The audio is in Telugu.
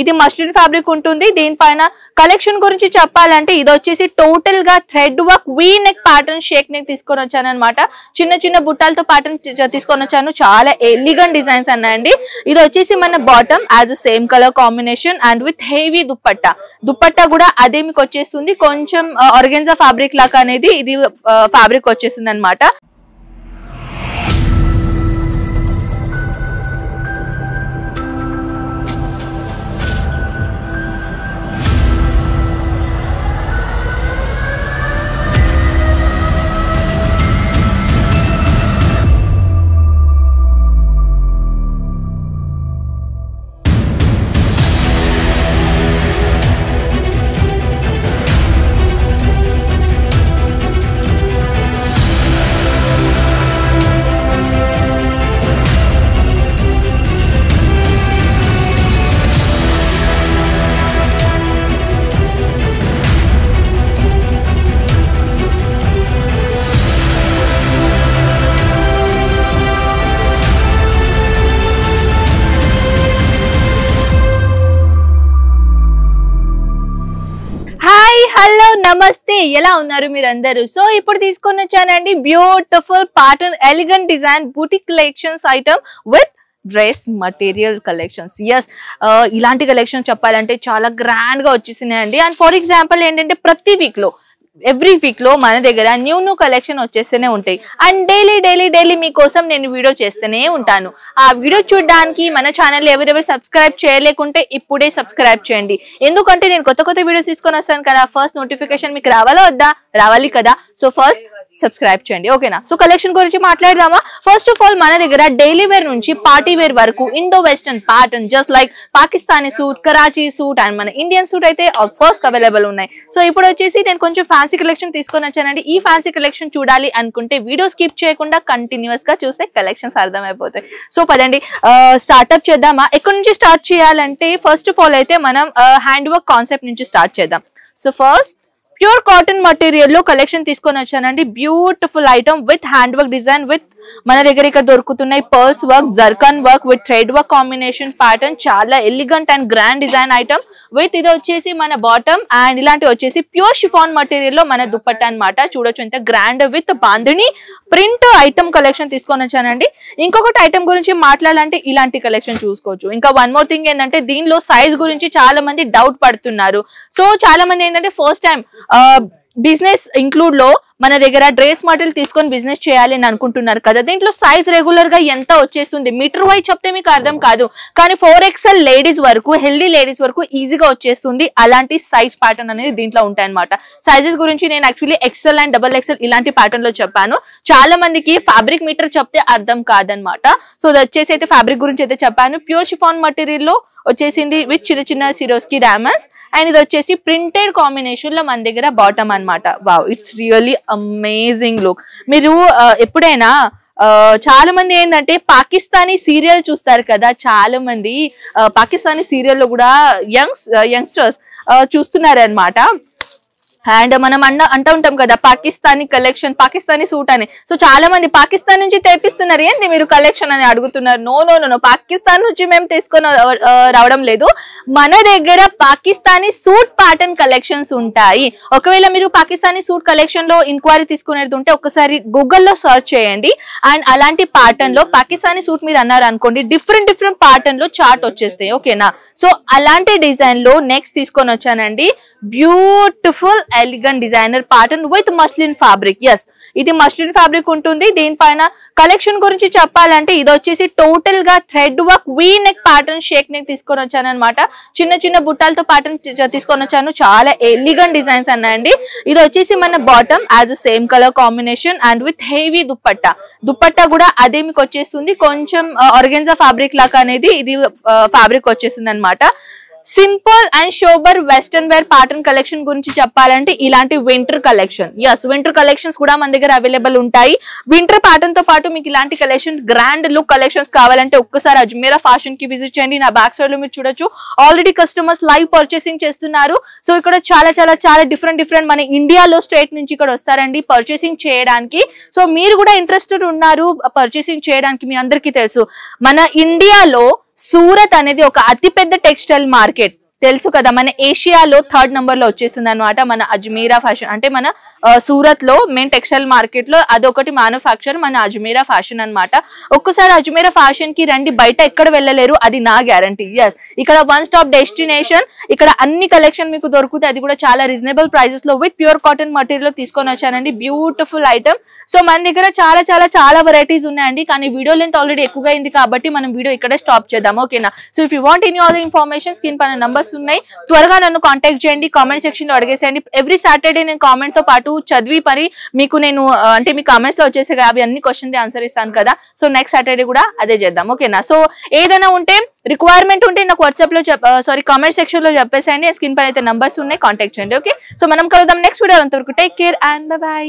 ఇది మస్లిన్ ఫ్యాబ్రిక్ ఉంటుంది. దీనిపైన కలెక్షన్ గురించి చెప్పాలంటే ఇది వచ్చేసి టోటల్ గా thread work V neck pattern షేక్ నెక్ తీసుకొని వచ్చాను అనమాట. చిన్న చిన్న బుట్టాలతో ప్యాటర్న్ తీసుకొని వచ్చాను. చాలా ఎలిగెంట్ డిజైన్స్ అన్నాయండి. ఇది వచ్చేసి మన bottom as same colour combination and with heavy dupatta కూడా అదే మీకు వచ్చేస్తుంది. కొంచెం ఆర్గెన్జా ఫ్యాబ్రిక్ లాగా అనేది ఇది ఫ్యాబ్రిక్ వచ్చేస్తుంది అనమాట. హలో నమస్తే, ఎలా ఉన్నారు మీరందరూ? సో ఇప్పుడు తీసుకొని వచ్చానండి beautiful pattern elegant design boutique collections item with dress material collections. Yes, ఇలాంటి కలెక్షన్ చెప్పాలంటే చాలా గ్రాండ్ గా వచ్చేసినాయండి. అండ్ ఫర్ ఎగ్జాంపుల్ ఏంటంటే ప్రతి వీక్ లో ఎవ్రీ వీక్ లో మన దగ్గర న్యూ కలెక్షన్ వచ్చేస్తూనే ఉంటాయి. అండ్ డైలీ మీకోసం నేను వీడియో చేస్తూనే ఉంటాను. ఆ వీడియో చూడడానికి మన ఛానల్ ఎవరెవరు సబ్స్క్రైబ్ చేయలేకుంటే ఇప్పుడే సబ్స్క్రైబ్ చేయండి. ఎందుకంటే నేను కొత్త వీడియోస్ తీసుకొని వస్తాను కదా, ఫస్ట్ నోటిఫికేషన్ మీకు రావాలా వద్దా? రావాలి కదా. సో ఫస్ట్ సబ్స్క్రైబ్ చేయండి, ఓకేనా? సో కలెక్షన్ గురించి మాట్లాడదామా? ఫస్ట్ ఆఫ్ ఆల్ మన దగ్గర డైలీ వేర్ నుంచి పార్టీ వేర్ వరకు Indo western pattern just like Pakistani suit, Karachi suit and మన ఇండియన్ సూట్ అయితే ఫస్ట్ అవైలబుల్ ఉన్నాయి. సో ఇప్పుడు వచ్చేసి నేను కొంచెం ఫ్యాన్సీ కలెక్షన్ తీసుకొని వచ్చానండి. ఈ ఫ్యాన్సీ కలెక్షన్ చూడాలి అనుకుంటే వీడియో స్కిప్ చేయకుండా కంటిన్యూస్ గా చూస్తే కలెక్షన్స్ అర్థమైపోతాయి. సో పదండి స్టార్ట్అప్ చేద్దామా? ఎక్కడి నుంచి స్టార్ట్ చేయాలంటే ఫస్ట్ ఆఫ్ ఆల్ అయితే మనం హ్యాండ్ వర్క్ కాన్సెప్ట్ నుంచి స్టార్ట్ చేద్దాం. So first pure cotton material లో కలెక్షన్ తీసుకొని వచ్చానండి. Beautiful item with hand work design with మన దగ్గర ఇక్కడ దొరుకుతున్నాయి pearls work, zircon work with thread work combination pattern. చాలా elegant and grand design item with ఇది వచ్చేసి మన బాటమ్ అండ్ ఇలాంటి వచ్చేసి ప్యూర్ షిఫాన్ మటీరియల్ లో మన దుప్పట్టా అనమాట. చూడొచ్చు ఎంత grand with bandhani print item collection తీసుకొని వచ్చానండి. ఇంకొకటి ఐటమ్ గురించి మాట్లాడాలంటే ఇలాంటి కలెక్షన్ చూసుకోవచ్చు. ఇంకా వన్ మోర్ థింగ్ ఏంటంటే దీనిలో సైజ్ గురించి చాలా మంది డౌట్ పడుతున్నారు. సో చాలా మంది ఏంటంటే ఫస్ట్ టైం బిజినెస్ ఇంక్లూడ్ లో మన దగ్గర డ్రెస్ మటీరియల్ తీసుకొని బిజినెస్ చేయాలి అని అనుకుంటున్నారు కదా. దీంట్లో సైజ్ రెగ్యులర్ గా ఎంత వచ్చేస్తుంది మీటర్ వైజ్ చెప్తే మీకు అర్థం కాదు, కానీ 4XL లేడీస్ వరకు, హెల్దీ లేడీస్ వరకు ఈజీగా వచ్చేస్తుంది. అలాంటి సైజ్ ప్యాటర్న్ అనేది దీంట్లో ఉంటాయి అనమాట. సైజెస్ గురించి నేను యాక్చువల్లీ XL అండ్ XXL ఇలాంటి ప్యాటర్న్ లో చెప్పాను. చాలా మందికి ఫ్యాబ్రిక్ మీటర్ చెప్తే అర్థం కాదనమాట. సో అది వచ్చేసి అయితే ఫ్యాబ్రిక్ గురించి అయితే చెప్పాను. ప్యూర్ షిఫాన్ మటీరియల్ లో వచ్చేసింది విత్ చిన్న సిరోస్కి డైమండ్స్ అండ్ ఇది వచ్చేసి ప్రింటెడ్ కాంబినేషన్ లో మన దగ్గర బాటమ్ అనమాట. Wow, it's really amazing look. మీరు ఎప్పుడైనా చాలా మంది ఏంటంటే పాకిస్తానీ సీరియల్ చూస్తారు కదా, చాలా మంది పాకిస్తానీ సీరియల్ లో కూడా యంగ్స్టర్స్ చూస్తున్నారు అనమాట. అండ్ మనం అంటూ ఉంటాం కదా పాకిస్తానీ కలెక్షన్, పాకిస్తానీ సూట్ అని. సో చాలా మంది పాకిస్తాన్ నుంచి తెప్పిస్తున్నారు, ఏంటి మీరు కలెక్షన్ అని అడుగుతున్నారు. నో, పాకిస్తాన్ నుంచి మేము తీసుకొని రావడం లేదు. మన దగ్గర పాకిస్తానీ సూట్ ప్యాటర్న్ కలెక్షన్స్ ఉంటాయి. ఒకవేళ మీరు పాకిస్తానీ సూట్ కలెక్షన్ లో ఇంక్వైరీ తీసుకునేది ఉంటే ఒకసారి గూగుల్లో సర్చ్ చేయండి. అండ్ అలాంటి ప్యాటర్న్ లో పాకిస్తానీ సూట్ మీరు అన్నారు అనుకోండి, డిఫరెంట్ ప్యాటర్న్ లో చార్ట్ వచ్చేస్తాయి, ఓకేనా? సో అలాంటి డిజైన్ లో నెక్స్ట్ తీసుకొని వచ్చానండి beautiful elegant designer pattern with muslin fabric. Yes, ఇది మస్లిన్ ఫ్యాబ్రిక్ ఉంటుంది. దీనిపైన కలెక్షన్ గురించి చెప్పాలంటే ఇది వచ్చేసి టోటల్ గా thread work V neck pattern షేక్ నెక్ తీసుకొని వచ్చాను అనమాట. చిన్న బుట్టాలతో ప్యాటర్న్ తీసుకొని వచ్చాను. చాలా ఎలిగెంట్ డిజైన్స్ అన్నాయండి. ఇది వచ్చేసి మన bottom as same colour combination and with heavy dupatta కూడా అదే మీకు వచ్చేస్తుంది. కొంచెం ఆర్గెన్జా ఫ్యాబ్రిక్ లాగా అనేది ఇది ఫ్యాబ్రిక్ వచ్చేస్తుంది అనమాట. Simple and sober western wear pattern collection గురించి చెప్పాలంటే ఇలాంటి winter collection. Yes, winter collections కూడా మన దగ్గర అవైలబుల్ ఉంటాయి. వింటర్ ప్యాటర్న్ తో పాటు మీకు ఇలాంటి కలెక్షన్ గ్రాండ్ లుక్ కలెక్షన్స్ కావాలంటే ఒక్కసారి అజ్మీరా ఫ్యాషన్ కి విజిట్ చేయండి. నా బ్యాక్ సైడ్ లో మీరు చూడొచ్చు ఆల్రెడీ కస్టమర్స్ లైవ్ పర్చేసింగ్ చేస్తున్నారు. సో ఇక్కడ చాలా డిఫరెంట్ మన ఇండియాలో స్టేట్ నుంచి ఇక్కడ వస్తారండి పర్చేసింగ్ చేయడానికి. సో మీరు కూడా ఇంట్రెస్టెడ్ ఉన్నారు పర్చేసింగ్ చేయడానికి. మీ అందరికీ తెలుసు మన ఇండియాలో సూరత్ అనేది ఒక అతిపెద్ద టెక్స్టైల్ మార్కెట్ తెలుసు కదా, మన ఏషియాలో 3rd నంబర్ లో వచ్చేస్తుంది అనమాట మన అజ్మీరా ఫ్యాషన్. అంటే మన సూరత్ లో మెయిన్ టెక్స్టైల్ మార్కెట్ లో అదొకటి మ్యానుఫ్యాక్చర్ మన అజ్మీరా ఫ్యాషన్ అనమాట. ఒక్కసారి అజ్మీరా ఫ్యాషన్ కి రండి, బయట ఎక్కడ వెళ్ళలేరు, అది నా గ్యారంటీ. ఎస్, ఇక్కడ 1 స్టాప్ డెస్టినేషన్. ఇక్కడ అన్ని కలెక్షన్ మీకు దొరుకుతాయి, అది కూడా చాలా రీజనబుల్ ప్రైజెస్ లో విత్ ప్యూర్ కాటన్ మటీరియల్ తీసుకొని వచ్చానండి. Beautiful item. సో మన దగ్గర చాలా చాలా చాలా వెరైటీస్ ఉన్నాయండి, కానీ వీడియో లెంత్ ఆల్రెడీ ఎక్కువగా అయింది కాబట్టి మనం వీడియో ఇక్కడ స్టాప్ చేద్దాం. ఓకేనా? So if you want any other information, screen పైన నంబర్స్ ఉన్నాయి, త్వరగా నన్ను కాంటాక్ట్ చేయండి. కామెంట్ సెక్షన్ లో అడిగేసేయండి. ఎవ్రీ సాటర్డే నేను కామెంట్ తో పాటు చదివి పని మీకు నేను అంటే మీ కామెంట్స్ లో వచ్చేసే అవి అన్ని క్వశ్చన్ ఆన్సర్ ఇస్తాను కదా. సో నెక్స్ట్ సాటర్డే కూడా అదే చేద్దాం. ఓకేనా? సో ఏదైనా ఉంటే రిక్వైర్మెంట్ ఉంటే నాకు వాట్సాప్ లో కామెంట్ సెక్షన్ లో చెప్పేసేయండి. స్క్రీన్ పైన అయితే నంబర్స్ ఉన్నాయి, కాంటాక్ట్ చేయండి. ఓకే, సో మనం కలుద్దాం నెక్స్ట్ వీడియో. అంతవరకు టేక్ కేర్ అండ్ బై.